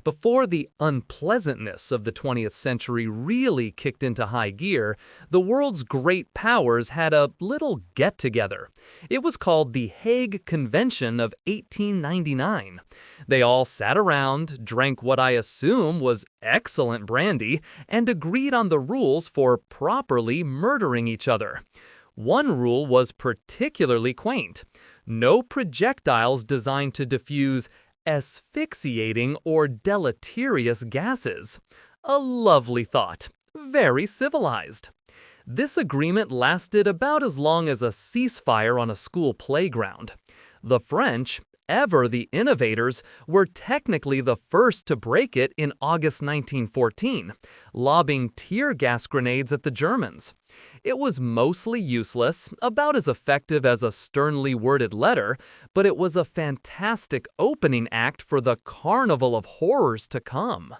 Before the unpleasantness of the 20th century really kicked into high gear, the world's great powers had a little get-together. It was called the Hague Convention of 1899. They all sat around, drank what I assume was excellent brandy, and agreed on the rules for properly murdering each other. One rule was particularly quaint: no projectiles designed to diffuse asphyxiating or deleterious gases. A lovely thought. Very civilized. This agreement lasted about as long as a ceasefire on a school playground. The French, ever the innovators, were technically the first to break it in August 1914, lobbing tear gas grenades at the Germans. It was mostly useless, about as effective as a sternly worded letter, but it was a fantastic opening act for the carnival of horrors to come.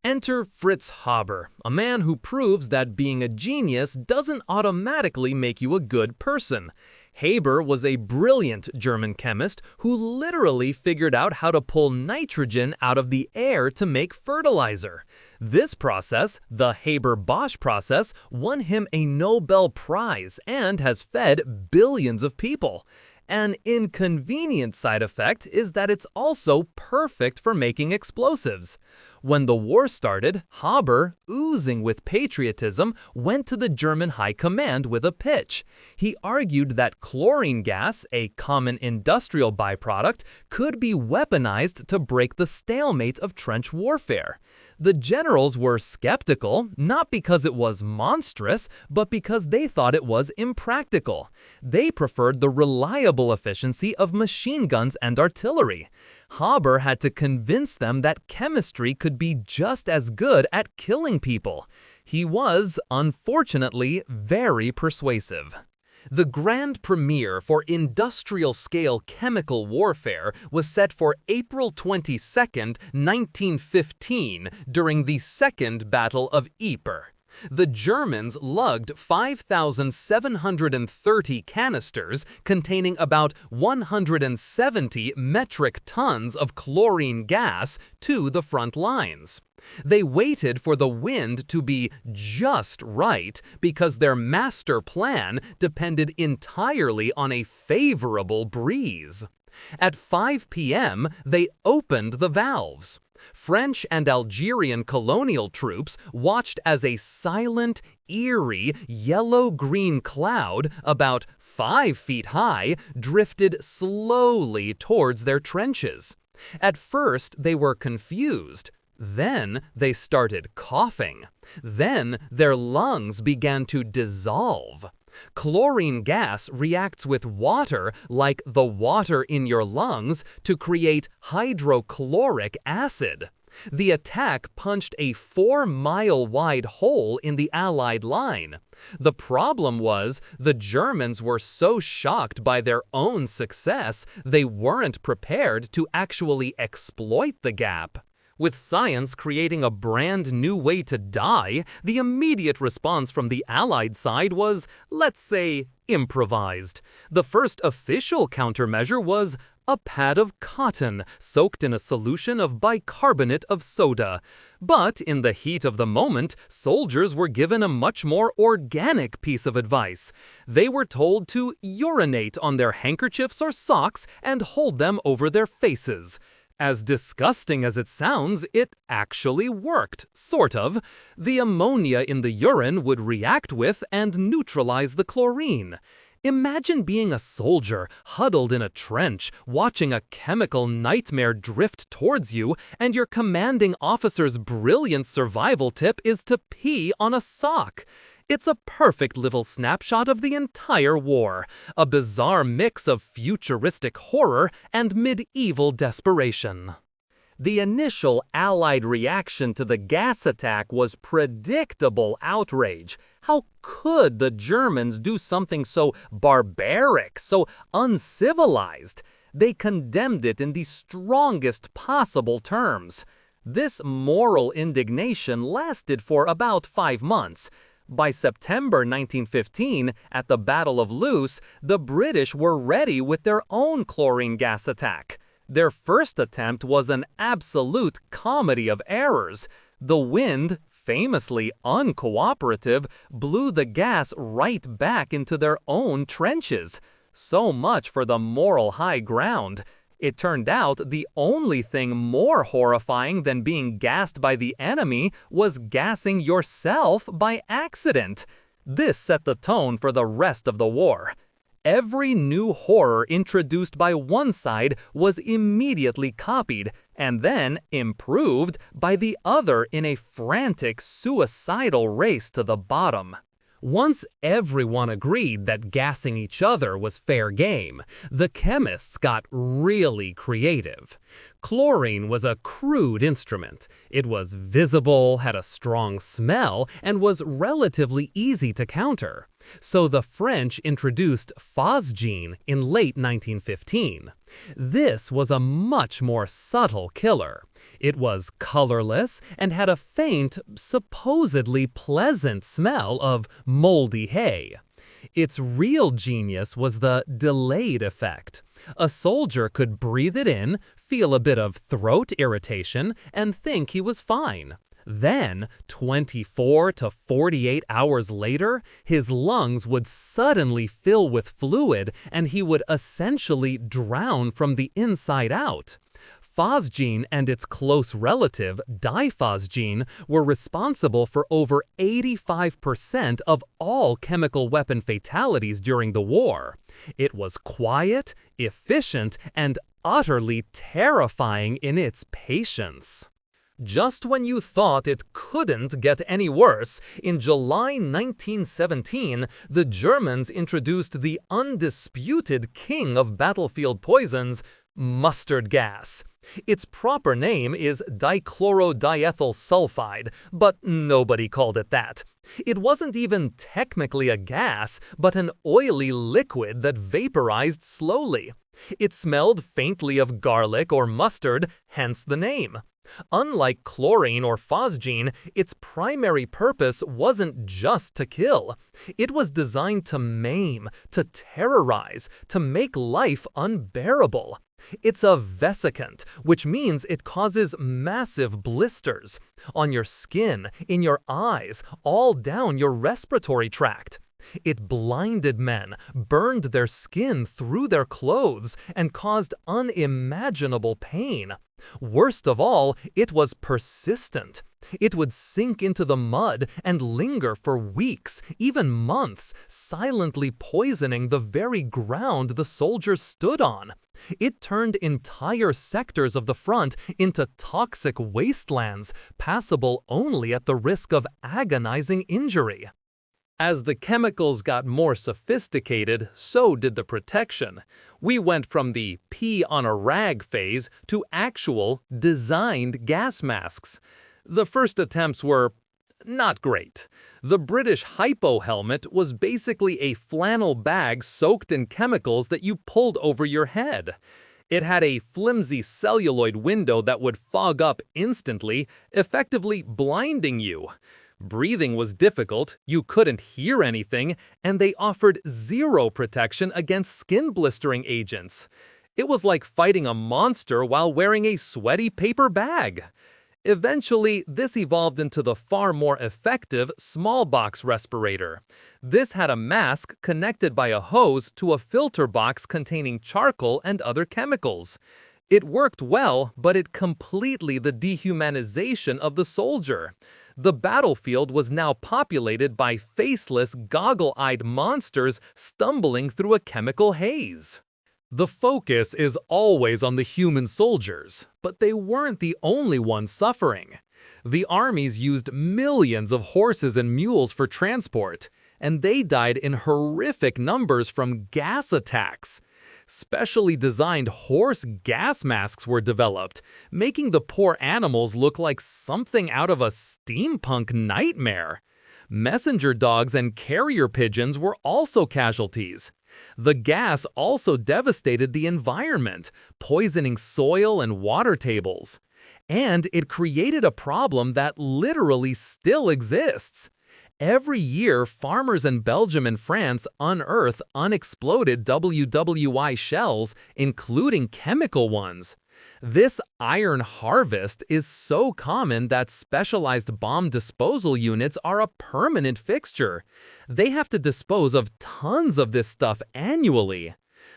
Enter Fritz Haber, a man who proves that being a genius doesn't automatically make you a good person. Haber was a brilliant German chemist who literally figured out how to pull nitrogen out of the air to make fertilizer. This process, the Haber-Bosch process, won him a Nobel Prize and has fed billions of people. An inconvenient side effect is that it's also perfect for making explosives. When the war started, Haber, oozing with patriotism, went to the German High Command with a pitch. He argued that chlorine gas, a common industrial byproduct, could be weaponized to break the stalemate of trench warfare. The generals were skeptical, not because it was monstrous, but because they thought it was impractical. They preferred the reliable efficiency of machine guns and artillery. Haber had to convince them that chemistry could be just as good at killing people. He was, unfortunately, very persuasive. The grand premiere for industrial-scale chemical warfare was set for April 22, 1915, during the Second Battle of Ypres. The Germans lugged 5,730 canisters containing about 170 metric tons of chlorine gas to the front lines. They waited for the wind to be just right because their master plan depended entirely on a favorable breeze. At 5 p.m., they opened the valves. French and Algerian colonial troops watched as a silent, eerie, yellow-green cloud, about 5 feet high, drifted slowly towards their trenches. At first, they were confused. Then they started coughing. Then their lungs began to dissolve. Chlorine gas reacts with water like the water in your lungs to create hydrochloric acid. The attack punched a 4-mile-wide hole in the Allied line. The problem was the Germans were so shocked by their own success, they weren't prepared to actually exploit the gap. With science creating a brand new way to die, the immediate response from the Allied side was, let's say, improvised. The first official countermeasure was a pad of cotton soaked in a solution of bicarbonate of soda. But in the heat of the moment, soldiers were given a much more organic piece of advice. They were told to urinate on their handkerchiefs or socks and hold them over their faces. As disgusting as it sounds, it actually worked, sort of. The ammonia in the urine would react with and neutralize the chlorine. Imagine being a soldier, huddled in a trench, watching a chemical nightmare drift towards you, and your commanding officer's brilliant survival tip is to pee on a sock. It's a perfect little snapshot of the entire war, a bizarre mix of futuristic horror and medieval desperation. The initial Allied reaction to the gas attack was predictable outrage. How could the Germans do something so barbaric, so uncivilized? They condemned it in the strongest possible terms. This moral indignation lasted for about 5 months. By September 1915, at the Battle of Loos, the British were ready with their own chlorine gas attack. Their first attempt was an absolute comedy of errors. The wind, famously uncooperative, blew the gas right back into their own trenches. So much for the moral high ground. It turned out the only thing more horrifying than being gassed by the enemy was gassing yourself by accident. This set the tone for the rest of the war. Every new horror introduced by one side was immediately copied and then improved by the other in a frantic, suicidal race to the bottom. Once everyone agreed that gassing each other was fair game, the chemists got really creative. Chlorine was a crude instrument. It was visible, had a strong smell, and was relatively easy to counter. So the French introduced phosgene in late 1915. This was a much more subtle killer. It was colorless and had a faint, supposedly pleasant smell of moldy hay. Its real genius was the delayed effect. A soldier could breathe it in, feel a bit of throat irritation, and think he was fine. Then, 24 to 48 hours later, his lungs would suddenly fill with fluid and he would essentially drown from the inside out. Phosgene and its close relative, diphosgene, were responsible for over 85% of all chemical weapon fatalities during the war. It was quiet, efficient, and utterly terrifying in its patience. Just when you thought it couldn't get any worse, in July 1917, the Germans introduced the undisputed king of battlefield poisons, mustard gas. Its proper name is dichlorodiethyl sulfide, but nobody called it that. It wasn't even technically a gas, but an oily liquid that vaporized slowly. It smelled faintly of garlic or mustard, hence the name. Unlike chlorine or phosgene, its primary purpose wasn't just to kill. It was designed to maim, to terrorize, to make life unbearable. It's a vesicant, which means it causes massive blisters on your skin, in your eyes, all down your respiratory tract. It blinded men, burned their skin through their clothes, and caused unimaginable pain. Worst of all, it was persistent. It would sink into the mud and linger for weeks, even months, silently poisoning the very ground the soldiers stood on. It turned entire sectors of the front into toxic wastelands, passable only at the risk of agonizing injury. As the chemicals got more sophisticated, so did the protection. We went from the pee-on-a-rag phase to actual, designed gas masks. The first attempts were not great. The British hypo helmet was basically a flannel bag soaked in chemicals that you pulled over your head. It had a flimsy celluloid window that would fog up instantly, effectively blinding you. Breathing was difficult, you couldn't hear anything, and they offered zero protection against skin blistering agents. It was like fighting a monster while wearing a sweaty paper bag. Eventually, this evolved into the far more effective small box respirator. This had a mask connected by a hose to a filter box containing charcoal and other chemicals. It worked well, but it completely the dehumanization of the soldier. The battlefield was now populated by faceless, goggle-eyed monsters stumbling through a chemical haze. The focus is always on the human soldiers, but they weren't the only ones suffering. The armies used millions of horses and mules for transport, and they died in horrific numbers from gas attacks. Specially designed horse gas masks were developed, making the poor animals look like something out of a steampunk nightmare. Messenger dogs and carrier pigeons were also casualties. The gas also devastated the environment, poisoning soil and water tables. And it created a problem that literally still exists. Every year, farmers in Belgium and France unearth unexploded WWI shells, including chemical ones. This iron harvest is so common that specialized bomb disposal units are a permanent fixture. They have to dispose of tons of this stuff annually.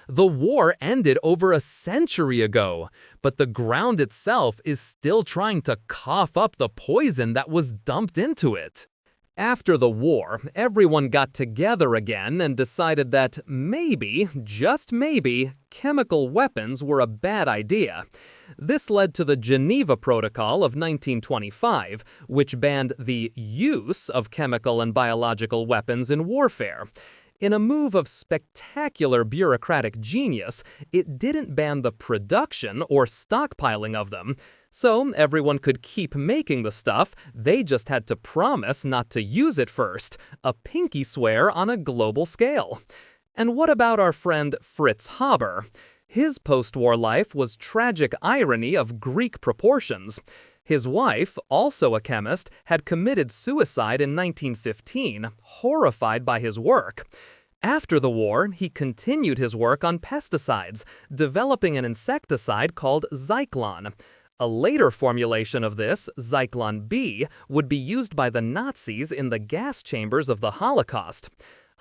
The war ended over a century ago, but the ground itself is still trying to cough up the poison that was dumped into it. After the war, everyone got together again and decided that maybe, just maybe, chemical weapons were a bad idea. This led to the Geneva Protocol of 1925, which banned the use of chemical and biological weapons in warfare. In a move of spectacular bureaucratic genius, it didn't ban the production or stockpiling of them. So everyone could keep making the stuff, they just had to promise not to use it first, a pinky swear on a global scale. And what about our friend Fritz Haber? His post-war life was tragic irony of Greek proportions. His wife, also a chemist, had committed suicide in 1915, horrified by his work. After the war, he continued his work on pesticides, developing an insecticide called Zyklon. A later formulation of this, Zyklon B, would be used by the Nazis in the gas chambers of the Holocaust.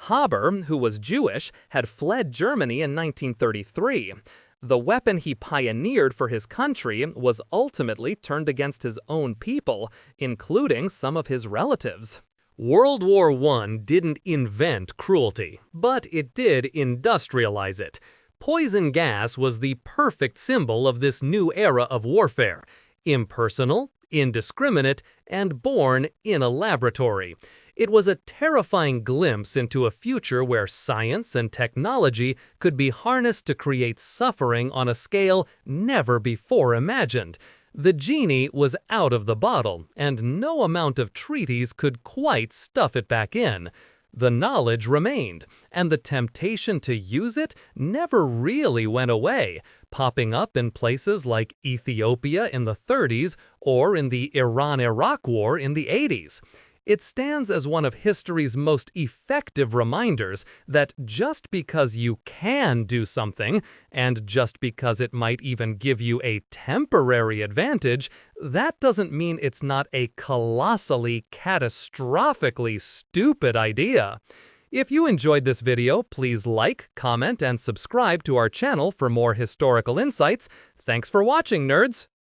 Haber, who was Jewish, had fled Germany in 1933. The weapon he pioneered for his country was ultimately turned against his own people, including some of his relatives. World War I didn't invent cruelty, but it did industrialize it. Poison gas was the perfect symbol of this new era of warfare. Impersonal, indiscriminate, and born in a laboratory. It was a terrifying glimpse into a future where science and technology could be harnessed to create suffering on a scale never before imagined. The genie was out of the bottle, and no amount of treaties could quite stuff it back in. The knowledge remained, and the temptation to use it never really went away, popping up in places like Ethiopia in the 30s or in the Iran-Iraq War in the 80s. It stands as one of history's most effective reminders that just because you can do something, and just because it might even give you a temporary advantage, that doesn't mean it's not a colossally, catastrophically stupid idea. If you enjoyed this video, please like, comment, and subscribe to our channel for more historical insights. Thanks for watching, nerds!